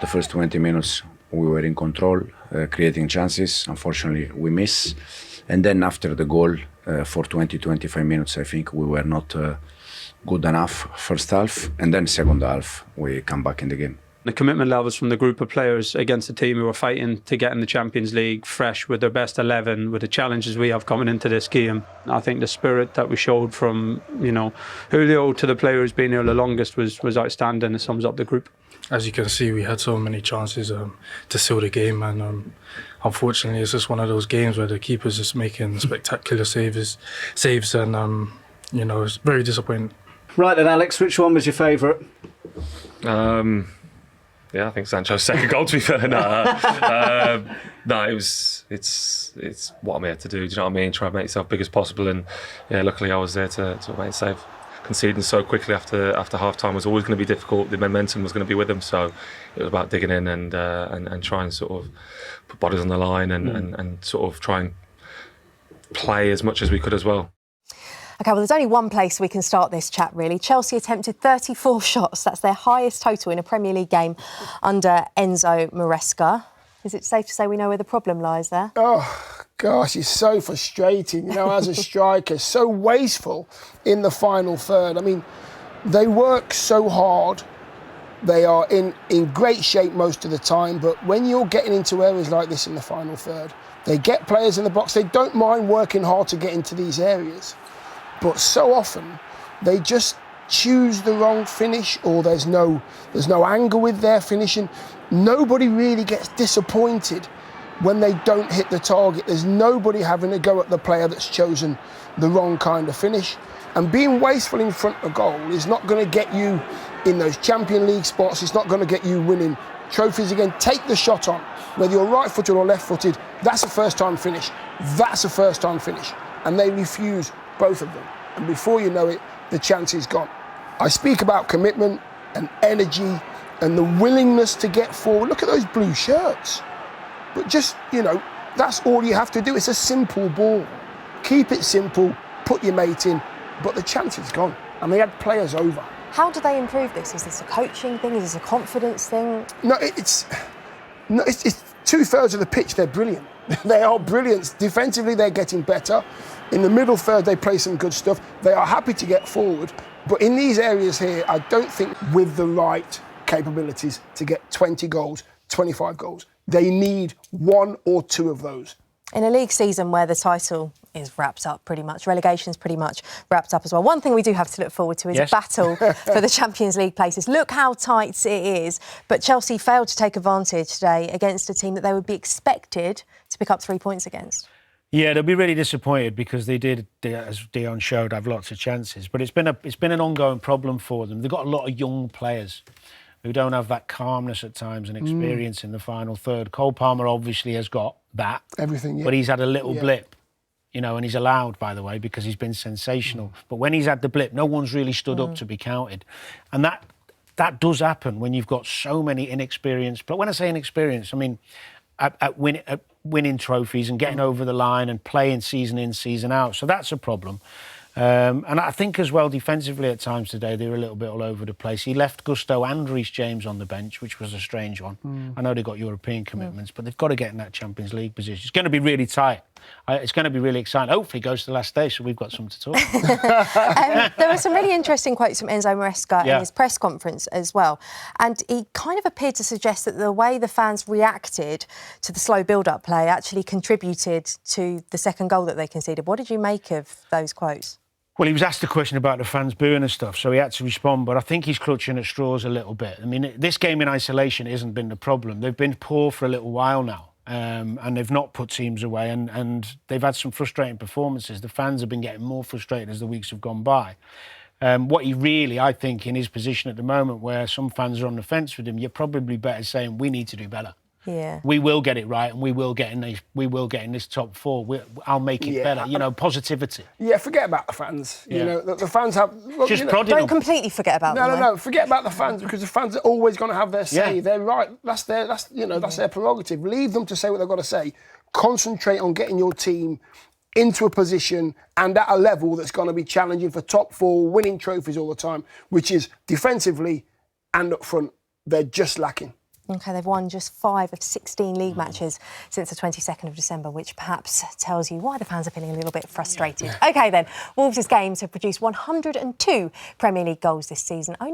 The first 20 minutes we were in control, creating chances. Unfortunately, we miss. And then after the goal, for 20-25 minutes, I think we were not good enough first half. And then second half, we come back in the game. The commitment levels from the group of players against the team who are fighting to get in the Champions League fresh with their best 11, with the challenges we have coming into this game. I think the spirit that we showed from, Julio to the player who's been here the longest was outstanding. It sums up the group. As you can see, we had so many chances to seal the game, and unfortunately it's just one of those games where the keeper's just making spectacular saves and it's very disappointing. Right then, Alex, which one was your favourite? Yeah, I think Sancho's second goal, to be fair. It's what I'm here to do. Do you know what I mean? Try and make yourself big as possible. And yeah, luckily I was there to make a save. Conceding so quickly after half time was always going to be difficult. The momentum was going to be with them, so it was about digging in and trying to sort of put bodies on the line and sort of try and play as much as we could as well. OK, well, there's only one place we can start this chat, really. Chelsea attempted 34 shots. That's their highest total in a Premier League game under Enzo Maresca. Is it safe to say we know where the problem lies there? Oh, gosh, it's so frustrating, as a striker, so wasteful in the final third. I mean, they work so hard. They are in great shape most of the time, but when you're getting into areas like this in the final third, they get players in the box. They don't mind working hard to get into these areas. But so often they just choose the wrong finish, or there's no anger with their finishing. Nobody really gets disappointed when they don't hit the target. There's nobody having a go at the player that's chosen the wrong kind of finish. And being wasteful in front of goal is not going to get you in those Champions League spots. It's not going to get you winning trophies again. Take the shot on, whether you're right-footed or left-footed. That's a first-time finish. That's a first-time finish. And they refuse both of them. And before you know it, the chance is gone. I speak about commitment and energy and the willingness to get forward. Look at those blue shirts. But just, that's all you have to do. It's a simple ball. Keep it simple, put your mate in, but the chance is gone. And they had players over. How do they improve this? Is this a coaching thing? Is this a confidence thing? No, it's 2/3 of the pitch, they're brilliant. They are brilliant. Defensively, they're getting better. In the middle third, they play some good stuff. They are happy to get forward. But in these areas here, I don't think with the right capabilities to get 20 goals, 25 goals. They need one or two of those. In a league season where the title is wrapped up pretty much, relegation's pretty much wrapped up as well. One thing we do have to look forward to is a battle for the Champions League places. Look how tight it is. But Chelsea failed to take advantage today against a team that they would be expected to pick up 3 points against. Yeah, they'll be really disappointed because they did, as Dion showed, have lots of chances. But it's been an ongoing problem for them. They've got a lot of young players who don't have that calmness at times and experience in the final third. Cole Palmer obviously has got that. Everything, yeah. But he's had a little blip, and he's allowed, by the way, because he's been sensational. But when he's had the blip, no one's really stood up to be counted. And that does happen when you've got so many inexperienced. But when I say inexperienced, I mean at winning trophies and getting over the line and playing season in, season out. So that's a problem. And I think as well, defensively at times today, they were a little bit all over the place. He left Gusto and Reece James on the bench, which was a strange one. I know they've got European commitments, but they've got to get in that Champions League position. It's going to be really tight. It's going to be really exciting. Hopefully it goes to the last day, so we've got something to talk about. There were some really interesting quotes from Enzo Maresca in his press conference as well. And he kind of appeared to suggest that the way the fans reacted to the slow build-up play actually contributed to the second goal that they conceded. What did you make of those quotes? Well, he was asked a question about the fans booing and stuff, so he had to respond, but I think he's clutching at straws a little bit. I mean, this game in isolation hasn't been the problem. They've been poor for a little while now, and they've not put teams away, and they've had some frustrating performances. The fans have been getting more frustrated as the weeks have gone by. What he really, I think, in his position at the moment, where some fans are on the fence with him, you're probably better saying, we need to do better. Yeah. We will get it right, and we will get in this top four. I'll make it better. Positivity. Yeah, forget about the fans. Yeah. The fans have. Look, just don't completely forget about them. No. Forget about the fans, because the fans are always going to have their say. Yeah. They're right. That's their prerogative. Leave them to say what they've got to say. Concentrate on getting your team into a position and at a level that's going to be challenging for top four, winning trophies all the time, which is defensively and up front. They're just lacking. OK, they've won just 5 of 16 league matches since the 22nd of December, which perhaps tells you why the fans are feeling a little bit frustrated. OK then, Wolves' games have produced 102 Premier League goals this season, only